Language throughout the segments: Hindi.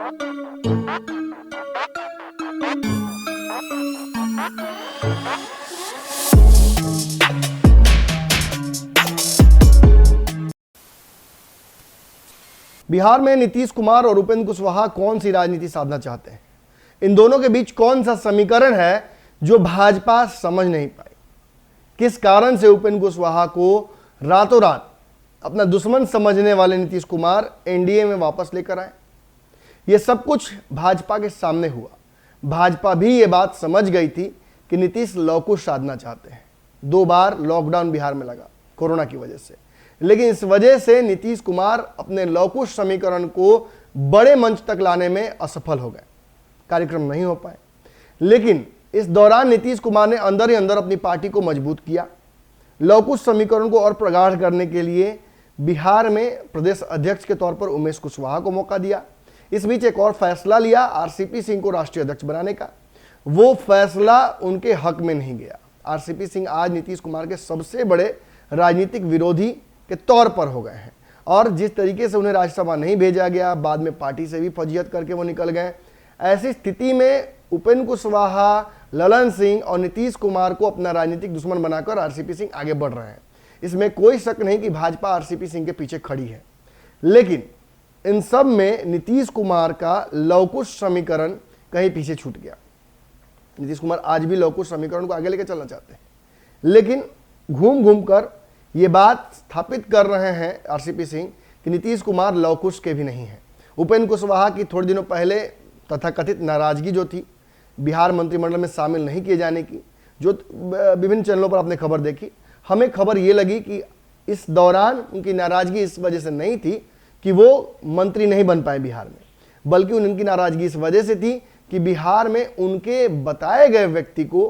बिहार में नीतीश कुमार और उपेंद्र कुशवाहा कौन सी राजनीति साधना चाहते हैं? इन दोनों के बीच कौन सा समीकरण है जो भाजपा समझ नहीं पाई? किस कारण से उपेंद्र कुशवाहा को रातों रात अपना दुश्मन समझने वाले नीतीश कुमार एनडीए में वापस लेकर आए? ये सब कुछ भाजपा के सामने हुआ। भाजपा भी ये बात समझ गई थी कि नीतीश लवकुश साधना चाहते हैं। 2 बार लॉकडाउन बिहार में लगा कोरोना की वजह से, लेकिन इस वजह से नीतीश कुमार अपने लवकुश समीकरण को बड़े मंच तक लाने में असफल हो गए, कार्यक्रम नहीं हो पाए। लेकिन इस दौरान नीतीश कुमार ने अंदर ही अंदर अपनी पार्टी को मजबूत किया। लवकुश समीकरण को और प्रगाढ़ करने के लिए बिहार में प्रदेश अध्यक्ष के तौर पर उमेश कुशवाहा को मौका दिया। इस बीच एक और फैसला लिया आरसीपी सिंह को राष्ट्रीय अध्यक्ष बनाने का। वो फैसला उनके हक में नहीं गया। आरसीपी सिंह आज नीतीश कुमार के सबसे बड़े राजनीतिक विरोधी के तौर पर हो गए हैं, और जिस तरीके से उन्हें राज्यसभा नहीं भेजा गया, बाद में पार्टी से भी फजीहत करके वो निकल गए। ऐसी स्थिति में उपेंद्र कुशवाहा, ललन सिंह और नीतीश कुमार को अपना राजनीतिक दुश्मन बनाकर आरसीपी सिंह आगे बढ़ रहे हैं। इसमें कोई शक नहीं कि भाजपा आरसीपी सिंह के पीछे खड़ी है, लेकिन इन सब में नीतीश कुमार का लवकुश समीकरण कहीं पीछे छूट गया। नीतीश कुमार आज भी लवकुश समीकरण को आगे लेकर चलना चाहते हैं, लेकिन घूम घूम कर ये बात स्थापित कर रहे हैं आरसीपी सिंह कि नीतीश कुमार लवकुश के भी नहीं है। उपेंद्र कुशवाहा की थोड़े दिनों पहले तथाकथित नाराजगी जो थी बिहार मंत्रिमंडल में शामिल नहीं किए जाने की, जो विभिन्न चैनलों पर आपने खबर देखी, हमें खबर ये लगी कि इस दौरान उनकी नाराजगी इस वजह से नहीं थी कि वो मंत्री नहीं बन पाए बिहार में, बल्कि उनकी नाराजगी इस वजह से थी कि बिहार में उनके बताए गए व्यक्ति को,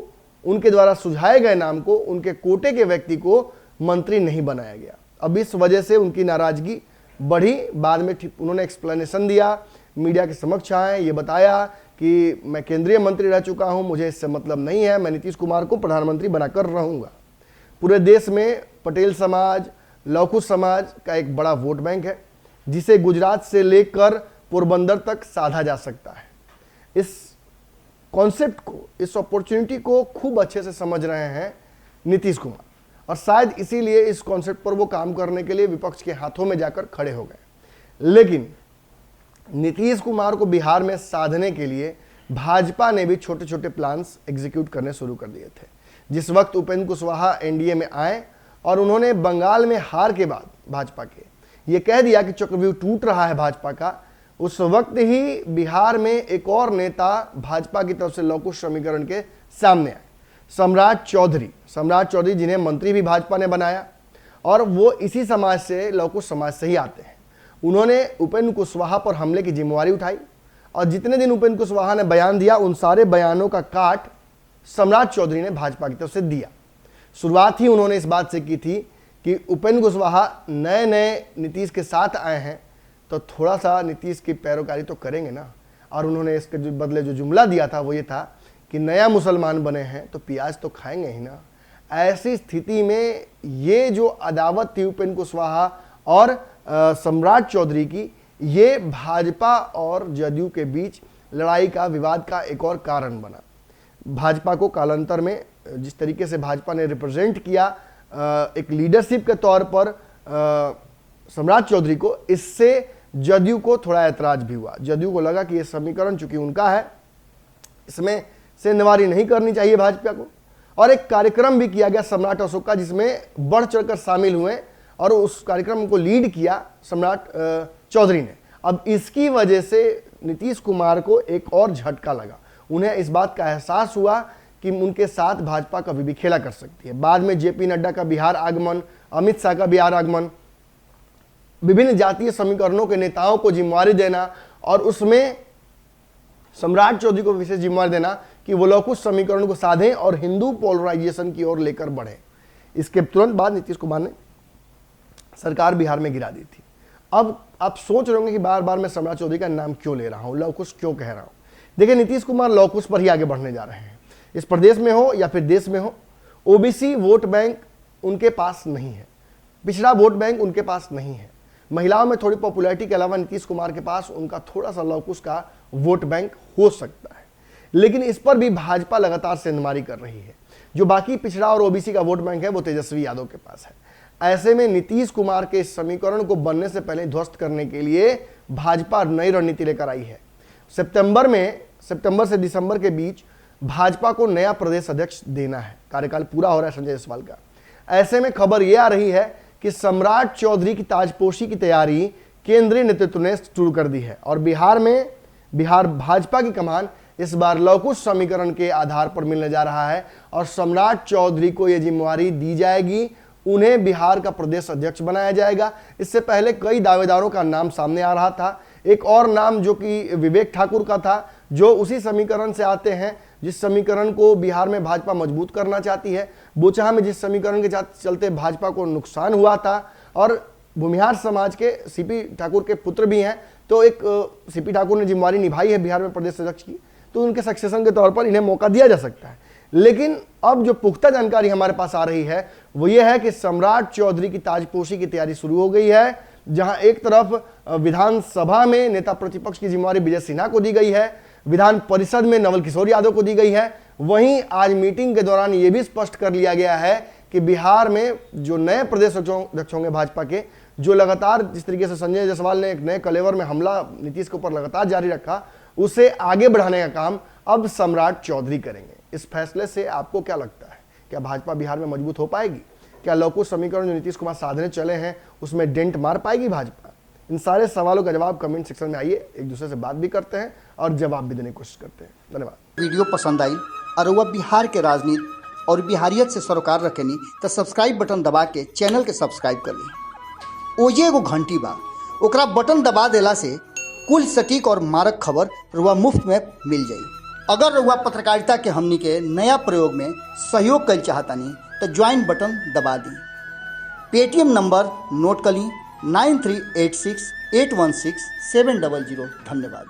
उनके द्वारा सुझाए गए नाम को, उनके कोटे के व्यक्ति को मंत्री नहीं बनाया गया। अब इस वजह से उनकी नाराजगी बढ़ी। बाद में उन्होंने एक्सप्लेनेशन दिया, मीडिया के समक्ष आए, ये बताया कि मैं केंद्रीय मंत्री रह चुका हूं, मुझे इससे मतलब नहीं है, मैं नीतीश कुमार को प्रधानमंत्री बनाकर रहूंगा। पूरे देश में पटेल समाज, लवकुश समाज का एक बड़ा वोट बैंक है, जिसे गुजरात से लेकर पोरबंदर तक साधा जा सकता है। इस कॉन्सेप्ट को, इस अपॉर्चुनिटी को खूब अच्छे से समझ रहे हैं नीतीश कुमार, और शायद इसीलिए इस कॉन्सेप्ट पर वो काम करने के लिए विपक्ष के हाथों में जाकर खड़े हो गए। लेकिन नीतीश कुमार को बिहार में साधने के लिए भाजपा ने भी छोटे छोटे प्लान्स एग्जीक्यूट करने शुरू कर दिए थे। जिस वक्त उपेंद्र कुशवाहा एनडीए में आए और उन्होंने बंगाल में हार के बाद भाजपा के ये कह दिया कि चक्रव्यूह टूट रहा है भाजपा का, उस वक्त ही बिहार में एक और नेता भाजपा की तरफ से लवकुश समीकरण के सामने आए, सम्राट चौधरी, जिन्हें मंत्री भी भाजपा ने बनाया, और वो इसी समाज से, लवकुश समाज से ही आते हैं। उन्होंने उपेंद्र कुशवाहा पर हमले की जिम्मेवारी उठाई, और जितने दिन उपेंद्र कुशवाहा ने बयान दिया, उन सारे बयानों का काट सम्राट चौधरी ने भाजपा की तरफ से दिया। शुरुआत ही उन्होंने इस बात से की थी कि उपेंद्र कुशवाहा नए नए नीतीश के साथ आए हैं, तो थोड़ा सा नीतीश की पैरोकारी तो करेंगे ना। और उन्होंने इसके बदले जो जुमला दिया था वो ये था कि नया मुसलमान बने हैं तो प्याज तो खाएंगे ही ना। ऐसी स्थिति में ये जो अदावत थी उपेंद्र कुशवाहा और सम्राट चौधरी की, ये भाजपा और जदयू के बीच लड़ाई का, विवाद का एक और कारण बना। भाजपा को कालांतर में जिस तरीके से भाजपा ने रिप्रेजेंट किया एक लीडरशिप के तौर पर सम्राट चौधरी को, इससे जदयू को थोड़ा ऐतराज भी हुआ। जदयू को लगा कि ये समीकरण चूंकि उनका है, इसमें से निवारी नहीं करनी चाहिए भाजपा को, और एक कार्यक्रम भी किया गया सम्राट अशोक का, जिसमें बढ़ चढ़कर शामिल हुए और उस कार्यक्रम को लीड किया सम्राट चौधरी ने। अब इसकी वजह से नीतीश कुमार को एक और झटका लगा। उन्हें इस बात का एहसास हुआ कि उनके साथ भाजपा कभी भी खेला कर सकती है। बाद में जेपी नड्डा का बिहार आगमन, अमित शाह का बिहार आगमन, विभिन्न जातीय समीकरणों के नेताओं को जिम्मेवारी देना, और उसमें सम्राट चौधरी को विशेष जिम्मेवारी देना कि वो लवकुश समीकरण को साधें और हिंदू पोलराइजेशन की ओर लेकर बढ़े। इसके तुरंत बाद नीतीश कुमार ने सरकार बिहार में गिरा दी थी। अब आप सोच रहे होंगे कि बार बार मैं सम्राट चौधरी का नाम क्यों ले रहा हूं, लवकुश क्यों कह रहा हूं। देखिए, नीतीश कुमार लवकुश पर ही आगे बढ़ने जा रहे हैं। इस प्रदेश में हो या फिर देश में हो, ओबीसी वोट बैंक उनके पास नहीं है, पिछड़ा वोट बैंक उनके पास नहीं है। महिलाओं में थोड़ी पॉपुलैरिटी के अलावा नीतीश कुमार के पास उनका थोड़ा सा लौकुश का वोट बैंक हो सकता है, लेकिन इस पर भी भाजपा लगातार सेंधमारी कर रही है। जो बाकी पिछड़ा और ओबीसी का वोट बैंक है वो तेजस्वी यादव के पास है। ऐसे में नीतीश कुमार के इस समीकरण को बनने से पहले ध्वस्त करने के लिए भाजपा नई रणनीति लेकर आई है। सितंबर से दिसंबर के बीच भाजपा को नया प्रदेश अध्यक्ष देना है। कार्यकाल पूरा हो रहा है संजय जायसवाल का। ऐसे में खबर यह आ रही है कि सम्राट चौधरी की ताजपोशी की तैयारी केंद्रीय नेतृत्व ने शुरू कर दी है और बिहार भाजपा की कमान इस बार लवकुश समीकरण के आधार पर मिलने जा रहा है और सम्राट चौधरी को यह जिम्मेवारी दी जाएगी। उन्हें बिहार का प्रदेश अध्यक्ष बनाया जाएगा। इससे पहले कई दावेदारों का नाम सामने आ रहा था। एक और नाम जो कि विवेक ठाकुर का था, जो उसी समीकरण से आते हैं जिस समीकरण को बिहार में भाजपा मजबूत करना चाहती है। बोचहा में जिस समीकरण के चलते भाजपा को नुकसान हुआ था और भूमिहार समाज के सीपी ठाकुर के पुत्र भी हैं, तो एक सीपी ठाकुर ने जिम्मेवारी निभाई है बिहार में प्रदेश अध्यक्ष की, तो उनके सक्सेशन के तौर पर इन्हें मौका दिया जा सकता है। लेकिन अब जो पुख्ता जानकारी हमारे पास आ रही है वो ये है कि सम्राट चौधरी की ताजपोशी की तैयारी शुरू हो गई है। जहां एक तरफ विधानसभा में नेता प्रतिपक्ष की जिम्मेवारी विजय सिन्हा को दी गई है, विधान परिषद में नवल किशोर यादव को दी गई है। वहीं आज मीटिंग के दौरान यह भी स्पष्ट कर लिया गया है कि बिहार में जो नए प्रदेश अध्यक्ष होंगे भाजपा के, जो लगातार जिस तरीके से संजय जायसवाल ने एक नए कलेवर में हमला नीतीश के ऊपर लगातार जारी रखा, उसे आगे बढ़ाने का काम अब सम्राट चौधरी करेंगे। इस फैसले से आपको क्या लगता है? क्या भाजपा बिहार में मजबूत हो पाएगी? क्या लवकुश समीकरण जो नीतीश कुमार साधने चले हैं उसमें डेंट मार पाएगी भाजपा? इन सारे सवालों का जवाब कमेंट सेक्शन में आइए, एक दूसरे से बात भी करते हैं और जवाब भी देने की कोशिश करते हैं। धन्यवाद। वीडियो पसंद आई और वह बिहार के राजनीति और बिहारियत से सरोकार रखेनी तो सब्सक्राइब बटन दबा के चैनल के सब्सक्राइब कर ली। ओजे एगो घंटी बा, ओकरा बटन दबा देला से कुल सटीक और मारक खबर रुआ मुफ्त में मिल जाई। अगर रुआ पत्रकारिता के हमनी के नया प्रयोग में सहयोग कर चाहतानी तो ज्वाइन बटन दबा दी। पेटीएम नंबर नोट कर ली 9386816700। धन्यवाद।